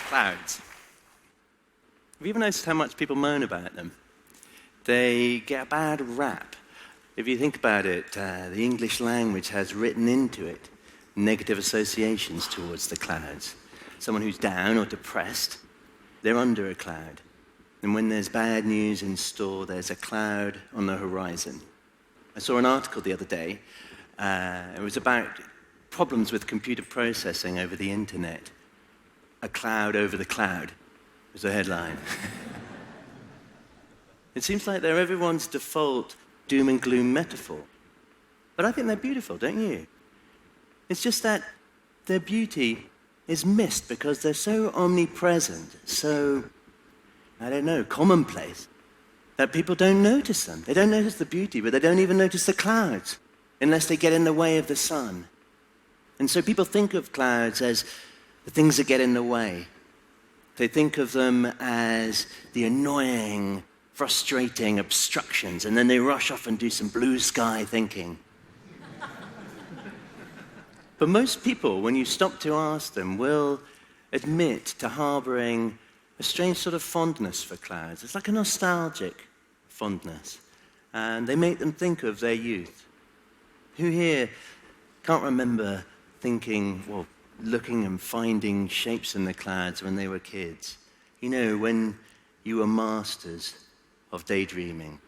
Clouds. Have you ever noticed how much people moan about them? They get a bad rap. If you think about it, the English language has written into it negative associations towards the clouds. Someone who's down or depressed, they're under a cloud. And when there's bad news in store, there's a cloud on the horizon. I saw an article the other day. It was about problems with computer processing over the internet. A cloud over the cloud was the headline. It seems like they're everyone's default doom and gloom metaphor. But I think they're beautiful, don't you? It's just that their beauty is missed because they're so omnipresent, so, I don't know, commonplace, that people don't notice them. They don't notice the beauty, but they don't even notice the clouds unless they get in the way of the sun. And so people think of clouds as the things that get in the way. They think of them as the annoying, frustrating obstructions, and then they rush off and do some blue sky thinking. But most people, when you stop to ask them, will admit to harboring a strange sort of fondness for clouds. It's like a nostalgic fondness. And they make them think of their youth. Who here can't remember thinking, well, looking and finding shapes in the clouds when they were kids? You know, when you were masters of daydreaming.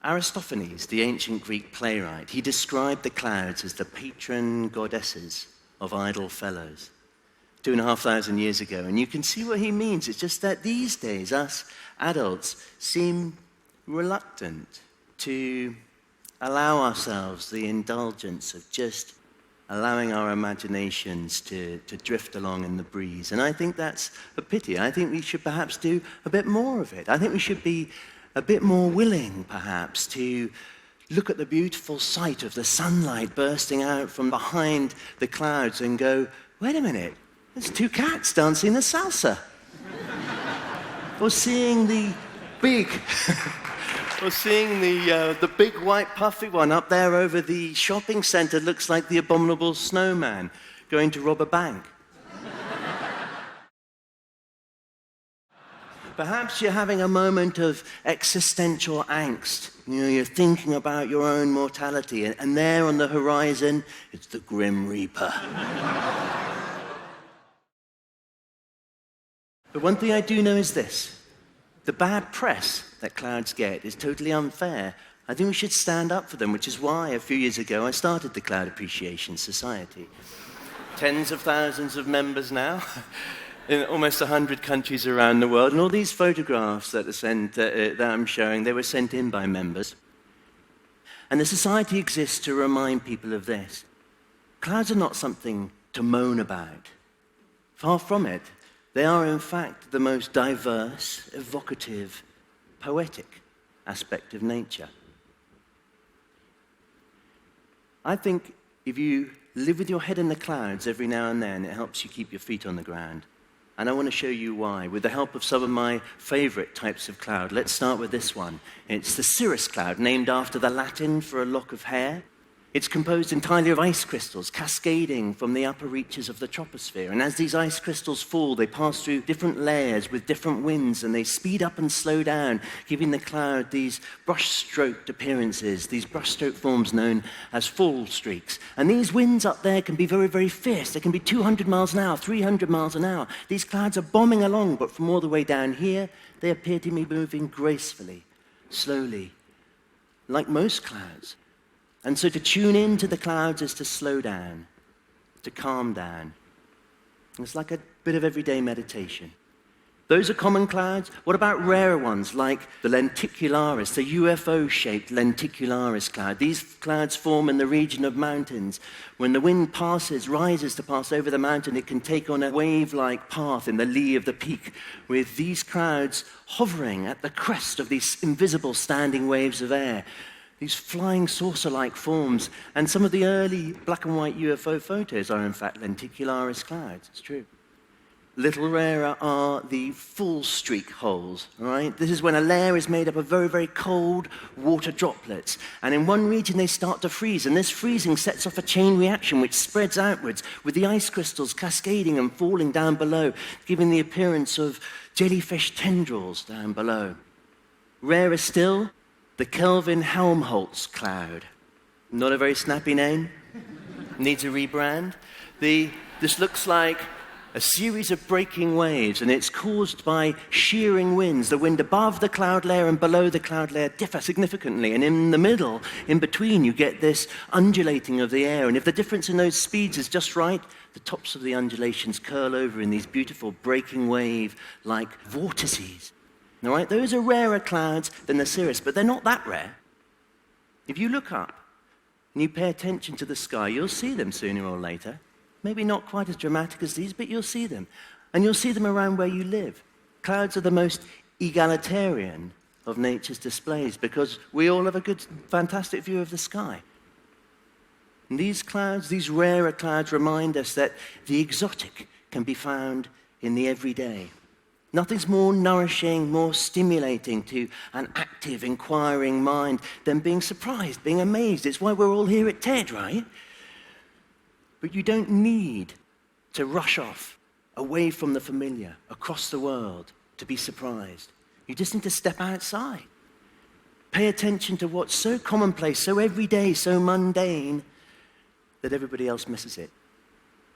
Aristophanes, the ancient Greek playwright, he described the clouds as the patron goddesses of idle fellows 2,500 years ago. And you can see what he means. It's just that these days, us adults seem reluctant to allow ourselves the indulgence of just allowing our imaginations to drift along in the breeze. And I think that's a pity. I think we should perhaps do a bit more of it. I think we should be a bit more willing, perhaps, to look at the beautiful sight of the sunlight bursting out from behind the clouds and go, wait a minute, there's two cats dancing the salsa. Or seeing the big... Or seeing the big white puffy one up there over the shopping center looks like the abominable snowman going to rob a bank. Perhaps you're having a moment of existential angst. You know, you're thinking about your own mortality, and there on the horizon, it's the Grim Reaper. But one thing I do know is this. The bad press that clouds get is totally unfair. I think we should stand up for them, which is why a few years ago I started the Cloud Appreciation Society. Tens of thousands of members now, in almost 100 countries around the world. And all these photographs that I'm showing, they were sent in by members. And the society exists to remind people of this. Clouds are not something to moan about. Far from it. They are, in fact, the most diverse, evocative, poetic aspect of nature. I think if you live with your head in the clouds every now and then, it helps you keep your feet on the ground. And I want to show you why, with the help of some of my favorite types of cloud. Let's start with this one. It's the cirrus cloud, named after the Latin for a lock of hair. It's composed entirely of ice crystals cascading from the upper reaches of the troposphere. And as these ice crystals fall, they pass through different layers with different winds, and they speed up and slow down, giving the cloud these brush-stroked appearances, these brush-stroke forms known as fall streaks. And these winds up there can be very, very fierce. They can be 200 miles an hour, 300 miles an hour. These clouds are bombing along, but from all the way down here, they appear to be moving gracefully, slowly, like most clouds. And so to tune into the clouds is to slow down, to calm down. It's like a bit of everyday meditation. Those are common clouds. What about rarer ones like the lenticularis, the UFO-shaped lenticularis cloud? These clouds form in the region of mountains. When the wind rises to pass over the mountain, it can take on a wave-like path in the lee of the peak, with these clouds hovering at the crest of these invisible standing waves of air. These flying saucer-like forms, and some of the early black and white UFO photos are in fact lenticularis clouds, it's true. little rarer are the full streak holes, all right? This is when a layer is made up of very, very cold water droplets. And in one region, they start to freeze. And this freezing sets off a chain reaction which spreads outwards with the ice crystals cascading and falling down below, giving the appearance of jellyfish tendrils down below. Rarer still, the Kelvin-Helmholtz cloud. Not a very snappy name. Needs a rebrand. This looks like a series of breaking waves, and it's caused by shearing winds. The wind above the cloud layer and below the cloud layer differ significantly, and in the middle, in between, you get this undulating of the air. And if the difference in those speeds is just right, the tops of the undulations curl over in these beautiful breaking wave-like vortices. All right, those are rarer clouds than the cirrus, but they're not that rare. If you look up and you pay attention to the sky, you'll see them sooner or later. Maybe not quite as dramatic as these, but you'll see them. And you'll see them around where you live. Clouds are the most egalitarian of nature's displays because we all have a good, fantastic view of the sky. And these clouds, these rarer clouds, remind us that the exotic can be found in the everyday. Nothing's more nourishing, more stimulating to an active, inquiring mind than being surprised, being amazed. It's why we're all here at TED, right? But you don't need to rush off away from the familiar, across the world, to be surprised. You just need to step outside. Pay attention to what's so commonplace, so everyday, so mundane, that everybody else misses it.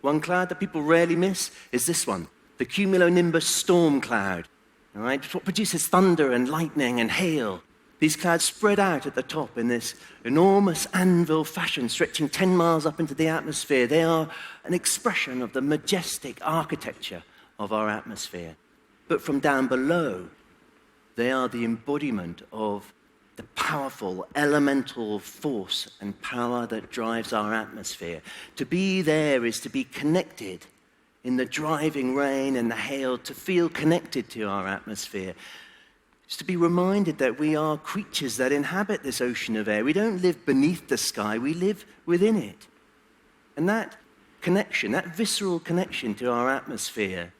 One cloud that people rarely miss is this one, the cumulonimbus storm cloud. All right? It's what produces thunder and lightning and hail. These clouds spread out at the top in this enormous anvil fashion, stretching 10 miles up into the atmosphere. They are an expression of the majestic architecture of our atmosphere. But from down below, they are the embodiment of the powerful elemental force and power that drives our atmosphere. To be there is to be connected in the driving rain and the hail, to feel connected to our atmosphere. It's to be reminded that we are creatures that inhabit this ocean of air. We don't live beneath the sky, we live within it. And that connection, that visceral connection to our atmosphere,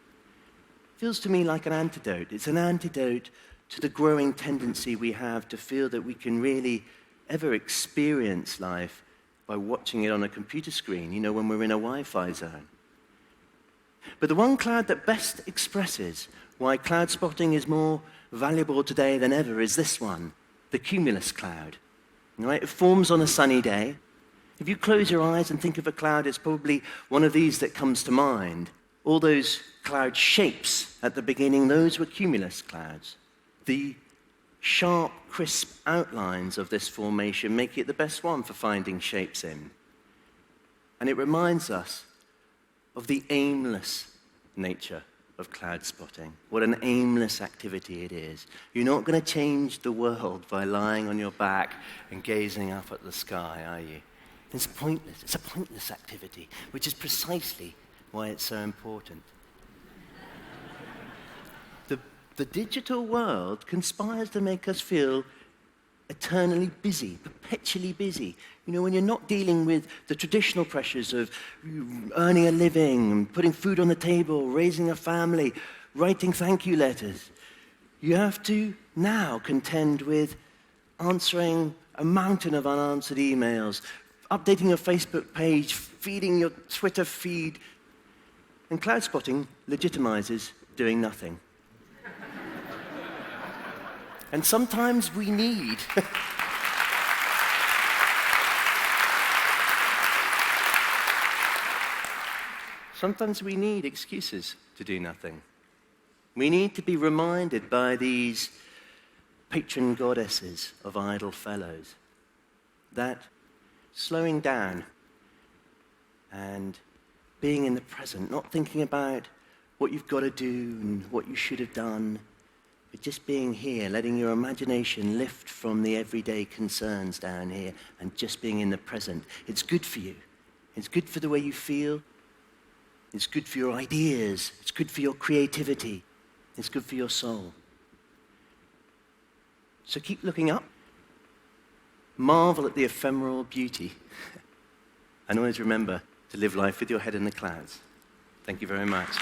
feels to me like an antidote. It's an antidote to the growing tendency we have to feel that we can really ever experience life by watching it on a computer screen, you know, when we're in a Wi-Fi zone. But the one cloud that best expresses why cloud spotting is more valuable today than ever is this one, the cumulus cloud. Right? It forms on a sunny day. If you close your eyes and think of a cloud, it's probably one of these that comes to mind. All those cloud shapes at the beginning, those were cumulus clouds. The sharp, crisp outlines of this formation make it the best one for finding shapes in. And it reminds us of the aimless nature of cloud spotting. What an aimless activity it is. You're not going to change the world by lying on your back and gazing up at the sky, are you? It's pointless. It's a pointless activity, which is precisely why it's so important. The digital world conspires to make us feel eternally busy, perpetually busy. You know, when you're not dealing with the traditional pressures of earning a living, putting food on the table, raising a family, writing thank you letters, you have to now contend with answering a mountain of unanswered emails, updating your Facebook page, feeding your Twitter feed. And cloud spotting legitimizes doing nothing. And sometimes we need excuses to do nothing. We need to be reminded by these patron goddesses of idle fellows that slowing down and being in the present, not thinking about what you've got to do and what you should have done, but just being here, letting your imagination lift from the everyday concerns down here and just being in the present. It's good for you. It's good for the way you feel. It's good for your ideas. It's good for your creativity. It's good for your soul. So keep looking up. Marvel at the ephemeral beauty. And always remember to live life with your head in the clouds. Thank you very much.